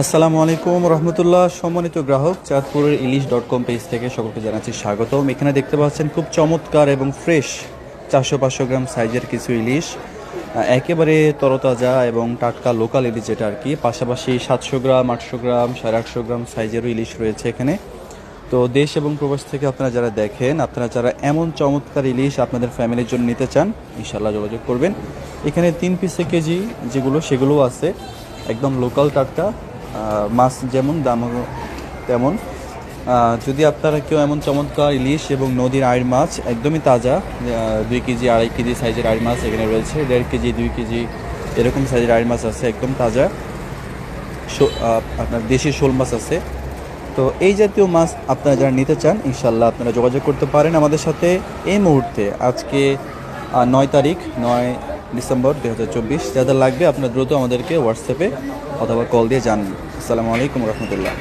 আসসালামু আলাইকুম রহমতুল্লাহ। সম্মানিত গ্রাহক, চাঁদপুরের ইলিশ.com পেজ থেকে সকলকে জানাচ্ছি স্বাগতম। এখানে দেখতে পাচ্ছেন খুব চমৎকার এবং ফ্রেশ 400-500 গ্রাম সাইজের কিছু ইলিশ, একেবারে তরতাজা এবং টাটকা লোকাল ইলিশ যেটা আর কি। পাশাপাশি 700 গ্রাম, 800 গ্রাম, 850 গ্রাম সাইজেরও ইলিশ রয়েছে এখানে। তো দেশ এবং প্রবাস থেকে আপনারা যারা দেখেন, আপনারা যারা এমন চমৎকার ইলিশ আপনাদের ফ্যামিলির জন্য নিতে চান, ইনশাল্লাহ যোগাযোগ করবেন। এখানে 3 পিসে কেজি সেগুলোও আছে, একদম লোকাল টাটকা। মাছ যেমন দামও তেমন। যদি আপনারা কেউ এমন চমৎকার ইলিশ এবং নদীর আইড় মাছ একদমই তাজা, 2 কেজি 2.5 কেজি সাইজের আইড় মাছ এখানে রয়েছে, 1.5 কেজি 2 কেজি এরকম সাইজের আইড় মাছ আছে একদম তাজা। আপনার দেশি শোল মাছ আছে। তো এই জাতীয় মাছ আপনারা যারা নিতে চান, ইনশাল্লাহ আপনারা যোগাযোগ করতে পারেন আমাদের সাথে। এই মুহূর্তে আজকে 9 তারিখ 9 ডিসেম্বর 2024, যাদের লাগবে আপনারা দ্রুত আমাদেরকে হোয়াটসঅ্যাপে অথবা কল দিয়ে জানান। আসসালামু আলাইকুম রহমতুল্লাহ।